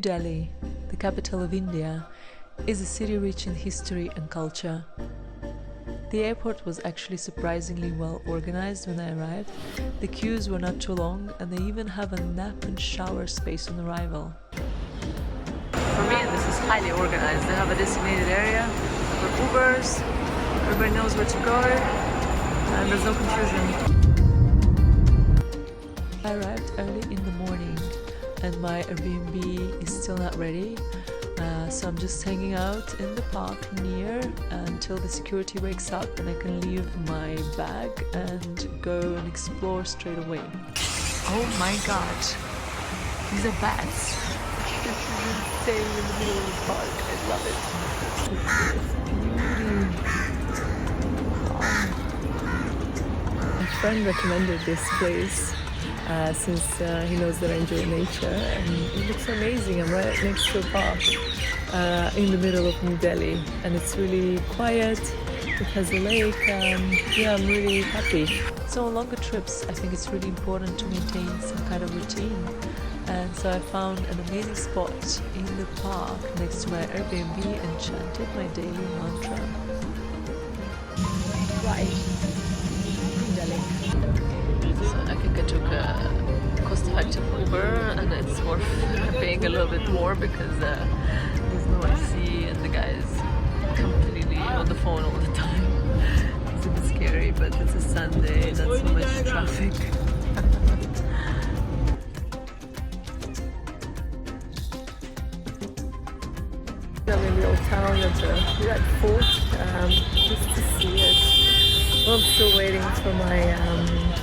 New Delhi, the capital of India, is a city rich in history and culture. The airport was actually surprisingly well organized when I arrived. The queues were not too long, and they even have a nap and shower space on arrival. For me, this is highly organized. They have a designated area for Ubers, everybody knows where to go, and there's no confusion. I arrived early in the morning and my Airbnb is still not ready, so I'm just hanging out in the park near until the security wakes up and I can leave my bag and go and explore straight away. Oh my god, these are bats. This is insane in the middle of the park. I love it. Beauty. My friend recommended this place since he knows that I enjoy nature, and it looks amazing. I'm right next to a park in the middle of New Delhi, and it's really quiet. It has a lake. Yeah, I'm really happy. So on longer trips, I think it's really important to maintain some kind of routine, and so I found an amazing spot in the park next to my Airbnb and chanted my daily mantra. Right, New Delhi. So I think I took a cost-effective Uber, and it's worth paying a little bit more because there's no AC and the guy is completely on the phone all the time. It's a bit scary, but it's a Sunday, not so much traffic. I'm in the old town at the Red Fort, just to see it. Well, I'm still waiting for my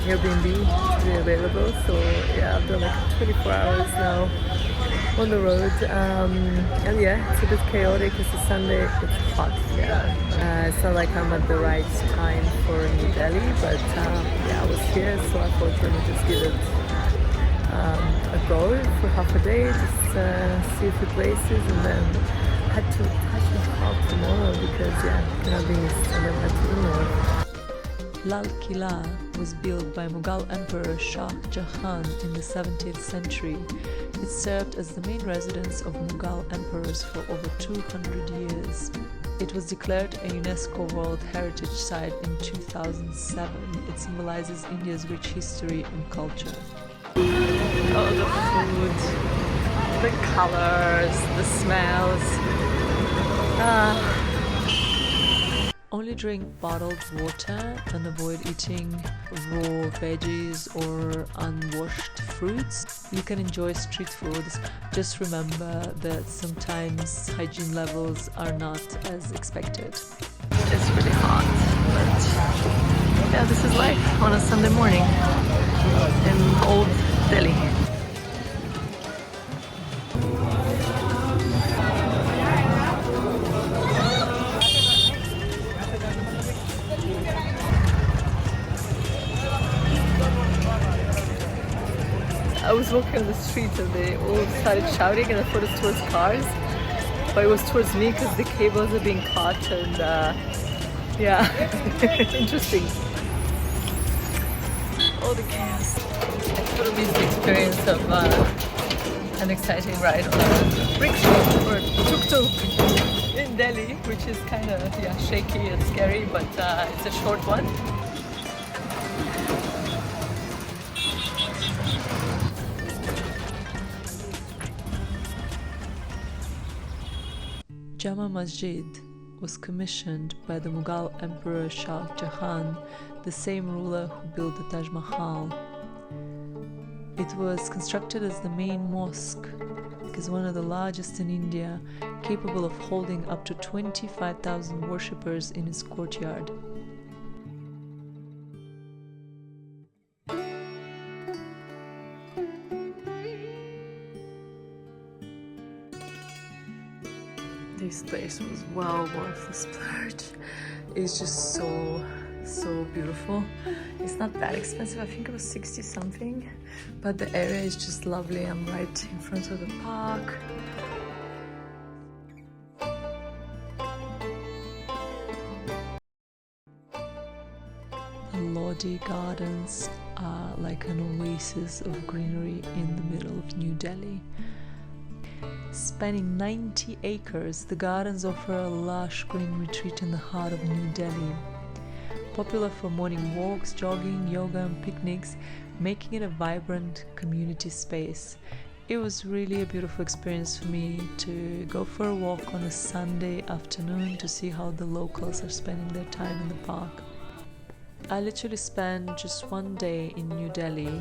Airbnb to be available, so yeah, I've done like 24 hours now on the road, and yeah, it's a bit chaotic. It's a Sunday, it's hot, yeah. It's not like I'm at the right time for New Delhi, but yeah, I was here, so I thought let me just give it a go for half a day, just see a few places, and then I had to Taj Mahal tomorrow because yeah, cannot be missed, and then had to ignore. Lal Qila was built by Mughal Emperor Shah Jahan in the 17th century. It served as the main residence of Mughal emperors for over 200 years. It was declared a UNESCO World Heritage Site in 2007. It symbolizes India's rich history and culture. Oh, the food, the colors, the smells. Only drink bottled water and avoid eating raw veggies or unwashed fruits. You can enjoy street food. Just remember that sometimes hygiene levels are not as expected. It's really hot, but yeah, this is life on a Sunday morning in Old Delhi. I was walking on the street and they all started shouting, and I thought it was towards cars, but it was towards me because the cables are being cut, and yeah, interesting. All the chaos. I couldn't miss the experience of an exciting ride on a rickshaw or tuk-tuk in Delhi, which is kind of shaky and scary, but it's a short one. Jama Masjid was commissioned by the Mughal Emperor Shah Jahan, the same ruler who built the Taj Mahal. It was constructed as the main mosque, is one of the largest in India, capable of holding up to 25,000 worshippers in its courtyard. This place was well worth the splurge. It's just so beautiful. It's not that expensive. I think it was 60 something, but the area is just lovely. I'm right in front of the park. The Lodi Gardens are like an oasis of greenery in the middle of New Delhi. Spanning 90 acres, the gardens offer a lush green retreat in the heart of New Delhi. Popular for morning walks, jogging, yoga and picnics, making it a vibrant community space. It was really a beautiful experience for me to go for a walk on a Sunday afternoon to see how the locals are spending their time in the park. I literally spent just one day in New Delhi.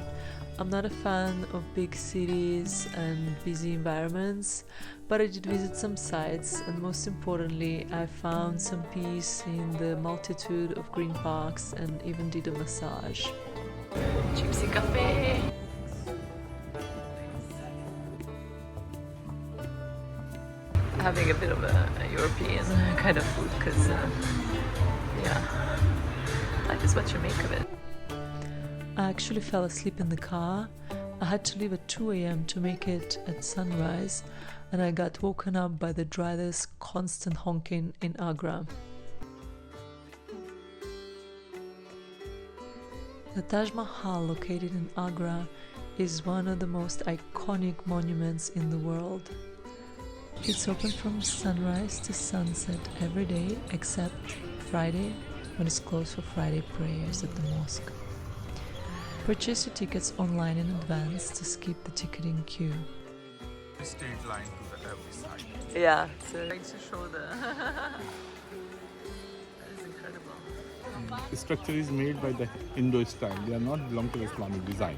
I'm not a fan of big cities and busy environments, but I did visit some sites, and most importantly, I found some peace in the multitude of green parks and even did a massage. Gypsy cafe! Having a bit of a European kind of food because, yeah, life is what you make of it. I actually fell asleep in the car. I had to leave at 2 a.m. to make it at sunrise, and I got woken up by the driver's constant honking in Agra. The Taj Mahal, located in Agra, is one of the most iconic monuments in the world. It's open from sunrise to sunset every day except Friday, when it's closed for Friday prayers at the mosque. Purchase your tickets online in advance to skip the ticketing queue. Straight line to the every side. Yeah, so I'd like to show the... That is incredible. The structure is made by the Indo style. They are not belong to the Islamic design.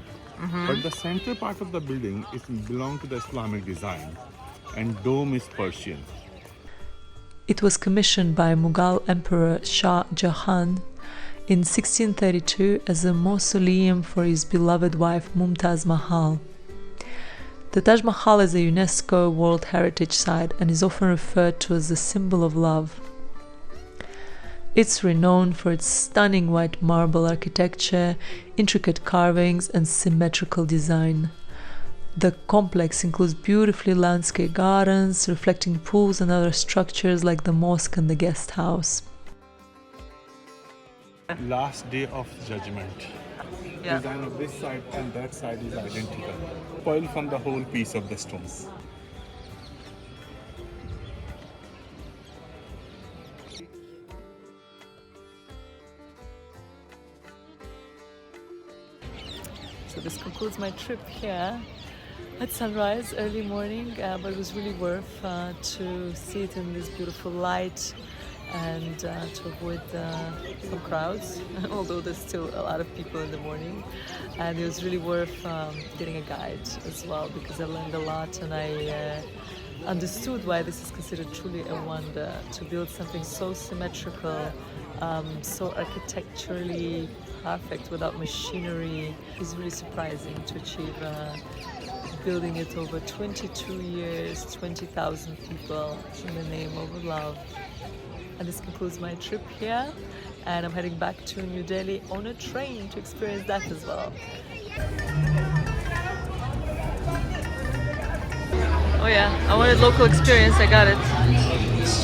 But the center part of the building is belong to the Islamic design, and dome is Persian. It was commissioned by Mughal Emperor Shah Jahan in 1632 as a mausoleum for his beloved wife Mumtaz Mahal. The Taj Mahal is a UNESCO World Heritage Site and is often referred to as a symbol of love. It's renowned for its stunning white marble architecture, intricate carvings and symmetrical design. The complex includes beautifully landscaped gardens, reflecting pools and other structures like the mosque and the guest house. Last day of judgment. Yeah. Design of this side and that side is identical. Spoiled from the whole piece of the stones. So this concludes my trip here at sunrise, early morning, but it was really worth to see it in this beautiful light and to avoid some crowds, although there's still a lot of people in the morning. And it was really worth getting a guide as well, because I learned a lot and I understood why this is considered truly a wonder. To build something so symmetrical, so architecturally perfect without machinery is really surprising. To achieve building it over 22 years, 20,000 people in the name of love. And this concludes my trip here, and I'm heading back to New Delhi on a train to experience that as well. Oh yeah, I wanted local experience, I got it.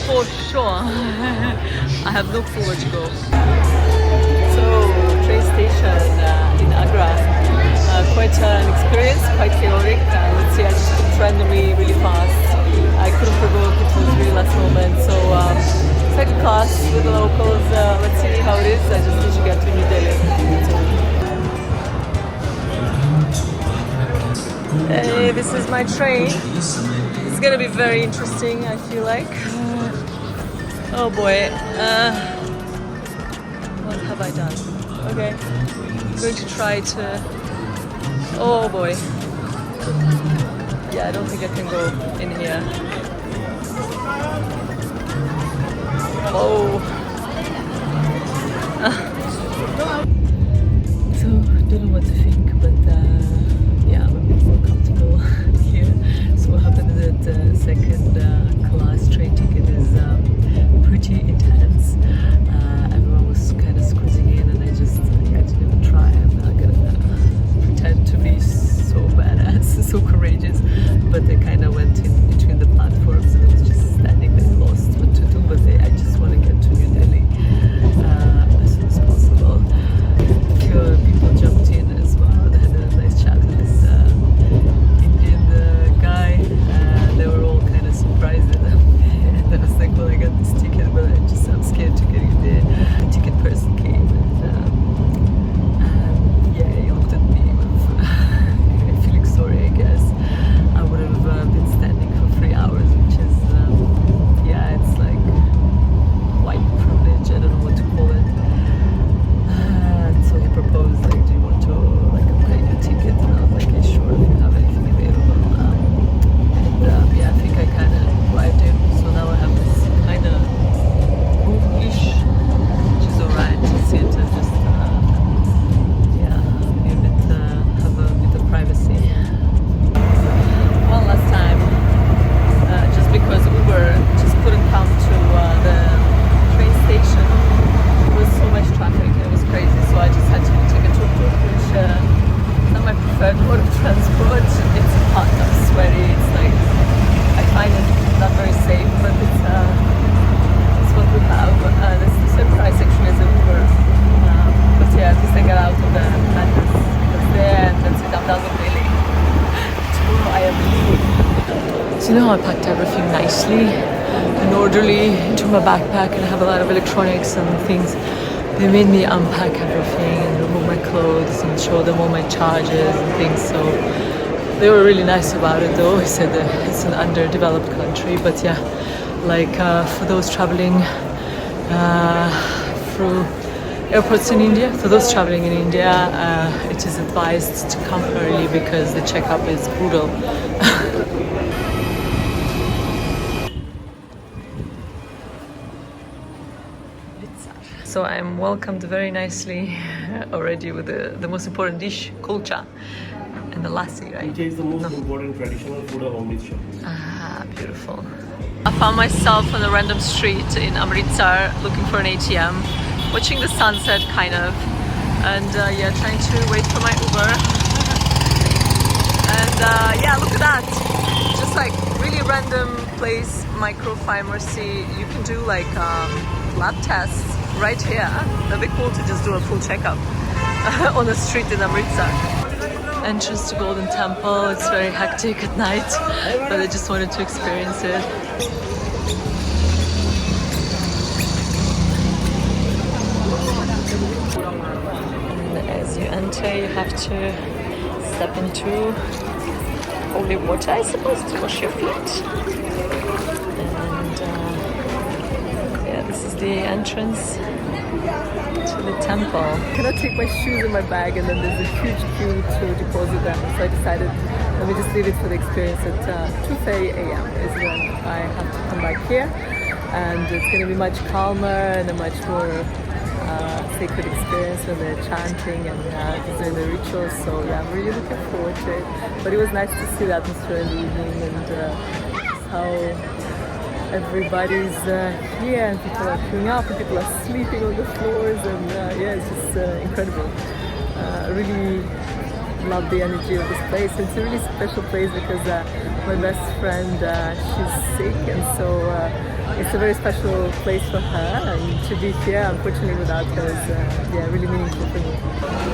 For sure. I have no clue where to go. So, train station in Agra. Quite an experience, quite chaotic. Let's see, I just booked randomly, really fast. I couldn't provoke, it was really last moment. So, second class with the locals. Let's see how it is. I just need to get to New Delhi. Hey, this is my train. It's gonna be very interesting, I feel like. Oh boy. What have I done? Okay. I'm going to try to... Oh boy. Yeah, I don't think I can go in here. Oh. So, don't know what to think, but yeah, I'm a bit more comfortable here. So what happened is that second class train ticket is pretty intense. Everyone was kind of squeezing in, and I didn't even try. I'm not gonna pretend to be so badass, so courageous, but they kind of went in between the platforms, and I was just standing there lost what to do. But I just want to get to New Delhi. know how I packed everything nicely and orderly into my backpack, and I have a lot of electronics and things. They made me unpack everything and remove my clothes and show them all my charges and things. So they were really nice about it, though. He said that it's an underdeveloped country, but yeah, like for those traveling through airports in India, for those traveling in India, it is advised to come early because the checkup is brutal. So I'm welcomed very nicely already with the most important dish, kulcha, and the lassi, right? Kulcha is the most important traditional food of Amritsar. Ah, beautiful. I found myself on a random street in Amritsar looking for an ATM, watching the sunset kind of, and yeah, trying to wait for my Uber. And yeah, look at that. Just like really random place, micropharmacy. You can do like lab tests right here. That'd be cool to just do a full checkup on a street in Amritsar. Entrance to Golden Temple. It's very hectic at night, but I just wanted to experience it. And as you enter, you have to step into holy water, I suppose, to wash your feet. And yeah, this is the entrance to the temple. I cannot take my shoes in my bag, and then there's a huge queue to deposit them. So I decided, let me just leave it for the experience at 2:30 a.m. is when I have to come back here. And it's going to be much calmer and a much more sacred experience when they're chanting and doing the rituals. So yeah, I'm really looking forward to it. But it was nice to see the atmosphere in the evening and how everybody's here and people are queuing up and people are sleeping on the floors, and yeah, it's just incredible. I really love the energy of this place. It's a really special place because my best friend, she's sick, and so it's a very special place for her, and to be here, unfortunately, without her is yeah, really meaningful for me.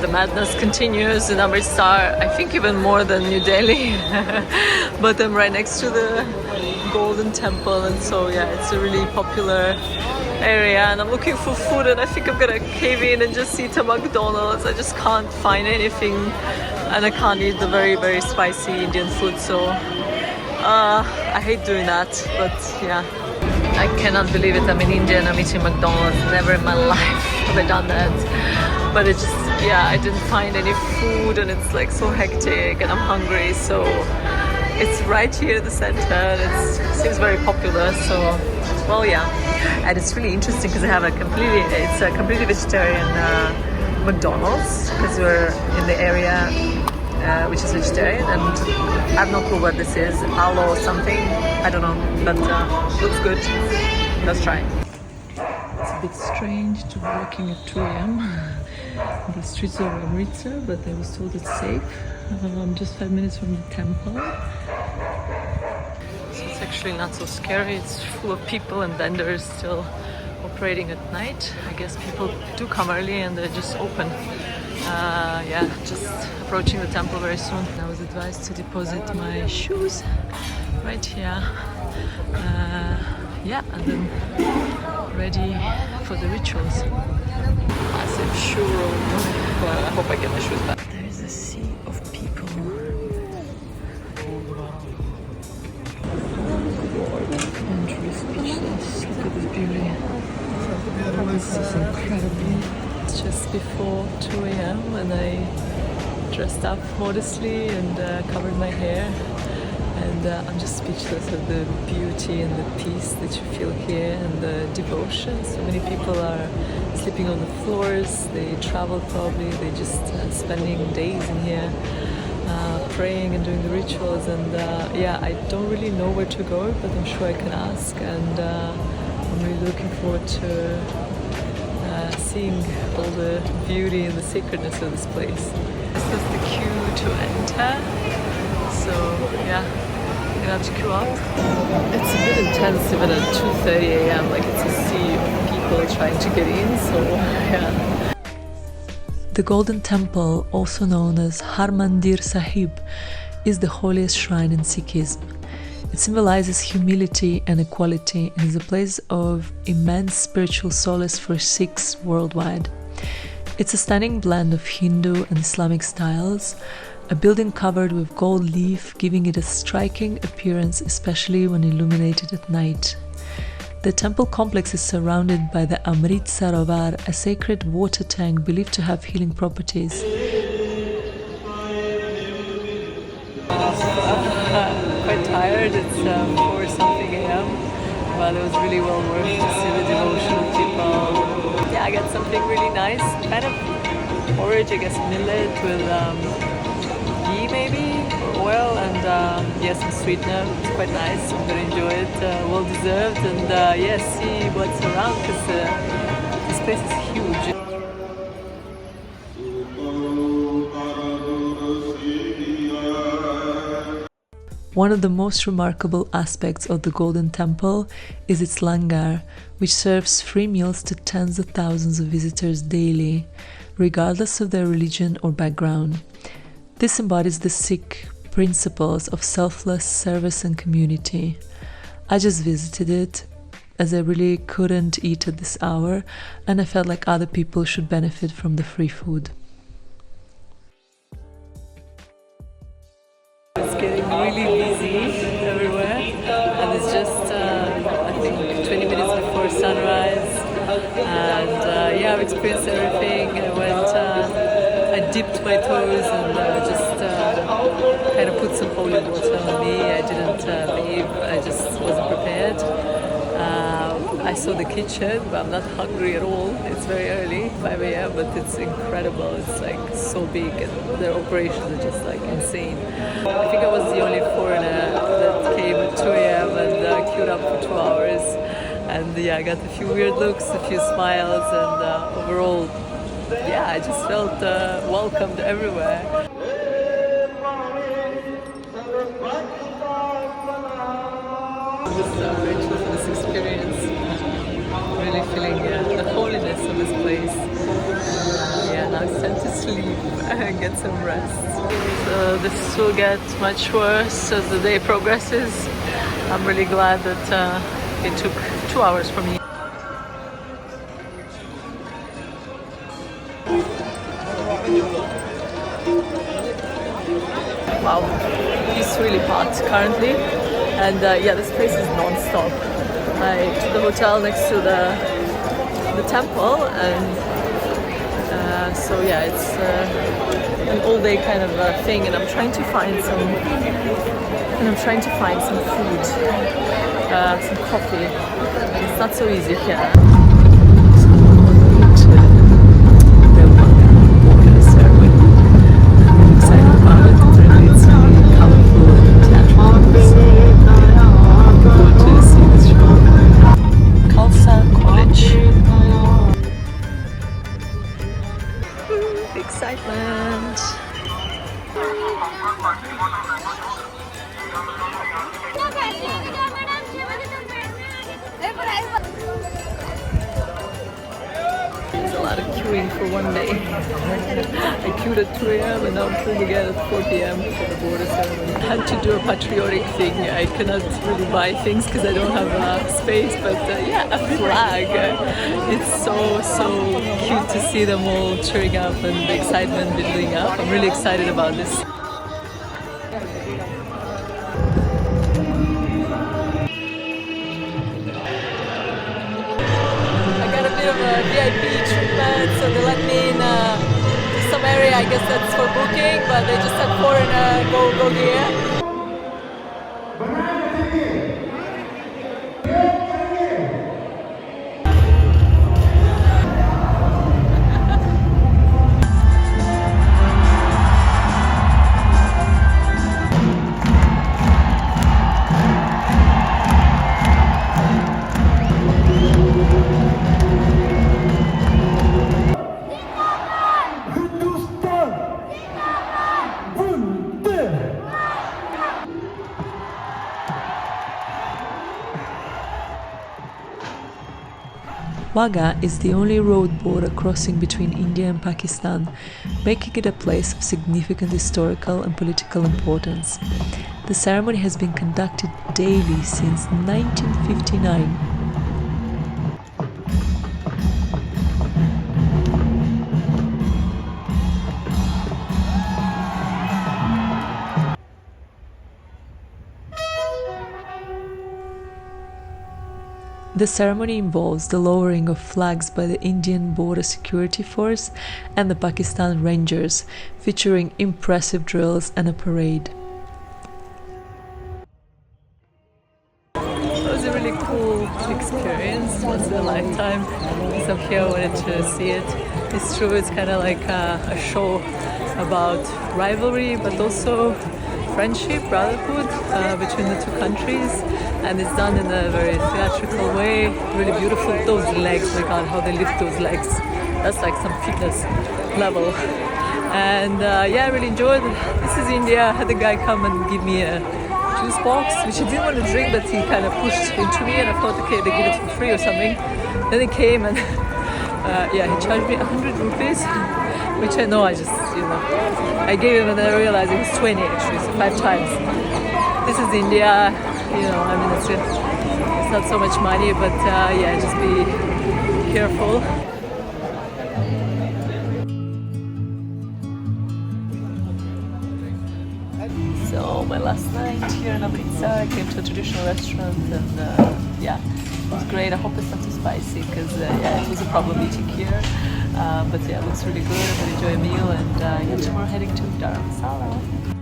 The madness continues in Amritsar, I think even more than New Delhi. But I'm right next to the Golden Temple, and so yeah, it's a really popular area, and I'm looking for food, and I think I'm gonna cave in and just eat a McDonald's. I just can't find anything, and I can't eat the very, very spicy Indian food, so I hate doing that, but yeah. I cannot believe it, I'm in India and I'm eating McDonald's. Never in my life have I done that. But it just, yeah, I didn't find any food, and it's like so hectic and I'm hungry, so it's right here in the center, and it seems very popular, so well, yeah. And it's really interesting because it's a completely vegetarian McDonald's, because we're in the area which is vegetarian, and I have no clue what this is, aloe or something, I don't know, but looks good. Let's try. It's a bit strange to be walking at 2 a.m. in the streets of Amritsar, but I was told it's safe. I'm just 5 minutes from the temple. So it's actually not so scary. It's full of people and vendors still operating at night. I guess people do come early and they're just open. Yeah, just approaching the temple very soon. I was advised to deposit my shoes right here. Yeah, and then ready for the rituals. Massive shoe room. Well, I hope I get the shoes back. There is a sea of people. I'm truly speechless. Look at this beauty. This is incredible. It's just before 2 a.m. and I dressed up modestly and covered my hair. And I'm just speechless of the beauty and the peace that you feel here, and the devotion. So many people are sleeping on the floors. They travel probably. They just spending days in here praying and doing the rituals. And yeah, I don't really know where to go, but I'm sure I can ask. And I'm really looking forward to seeing all the beauty and the sacredness of this place. This is the queue to enter. So yeah, you have to queue up. It's a bit intense even at 2:30 a.m. Like it's a sea of people trying to get in. So yeah. The Golden Temple, also known as Harmandir Sahib, is the holiest shrine in Sikhism. It symbolizes humility and equality and is a place of immense spiritual solace for Sikhs worldwide. It's a stunning blend of Hindu and Islamic styles, a building covered with gold leaf, giving it a striking appearance, especially when illuminated at night. The temple complex is surrounded by the Amritsar, a sacred water tank believed to have healing properties. Quite tired, it's 4 something a.m. but it was really well worth to see the devotion of people. Yeah, I got something really nice, kind of porridge, I guess millet with ghee maybe, or oil, and yeah, some sweetener. It's quite nice, I'm gonna enjoy it, well deserved, and yeah, see what's around, because this place is huge. One of the most remarkable aspects of the Golden Temple is its langar, which serves free meals to tens of thousands of visitors daily, regardless of their religion or background. This embodies the Sikh principles of selfless service and community. I just visited it, as I really couldn't eat at this hour, and I felt like other people should benefit from the free food. It's getting really busy everywhere, and it's just I think 20 minutes before sunrise, and yeah, I've experienced everything. I dipped my toes and just kind of put some holy water on me. I didn't bathe, I just wasn't prepared. I saw the kitchen, but I'm not hungry at all. It's very early, 5 a.m., but it's incredible. It's like so big, and their operations are just like insane. I think I was the only foreigner that came at 2 a.m. and queued up for 2 hours. And yeah, I got a few weird looks, a few smiles, and overall, yeah, I just felt welcomed everywhere. I'm just grateful for this experience. Really feeling the holiness of this place. Yeah, now it's time to sleep and get some rest. So this will get much worse as the day progresses. I'm really glad that it took 2 hours for me. Wow, it's really hot currently, and yeah, this place is non-stop. I took the hotel next to the temple, and so yeah, it's an all-day kind of thing, and I'm trying to find some food, some coffee. It's not so easy here. Excitement. There's a lot of queuing for one day. I queued at 2 a.m. and now I'm queuing again at 4 p.m. for the border ceremony. I had to do a patriotic thing. I cannot really buy things because I don't have space, but yeah, a flag. It's so cute to see them all cheering up and the excitement building up. I'm really excited about this. VIP treatment, so they let me in some area, I guess that's for booking, but they just said foreigner, go here. Wagah is the only road border crossing between India and Pakistan, making it a place of significant historical and political importance. The ceremony has been conducted daily since 1959. The ceremony involves the lowering of flags by the Indian Border Security Force and the Pakistan Rangers, featuring impressive drills and a parade. It was a really cool experience, once in a lifetime. Because I'm here, I wanted to see it. It's true, it's kind of like a show about rivalry, but also friendship, brotherhood between the two countries, and it's done in a very theatrical way, really beautiful. Those legs, my god, how they lift those legs, that's like some fitness level. And yeah, I really enjoyed it. This is India. I had the guy come and give me a juice box, which I didn't want to drink, but he kind of pushed into me, and I thought, okay, they give it for free or something. Then he came and yeah, he charged me 100 rupees, which I know I just, I gave him, and then I realized it was 20 actually, so 5 times. This is India, I mean, it's not so much money, but yeah, just be careful. So my last night here in Amritsar, I came to a traditional restaurant, and yeah, it was great. I hope it's not too spicy, because yeah, it was a problem eating here. But yeah, it looks really good. I'm gonna enjoy a meal, and yeah, tomorrow heading to Dharamsala.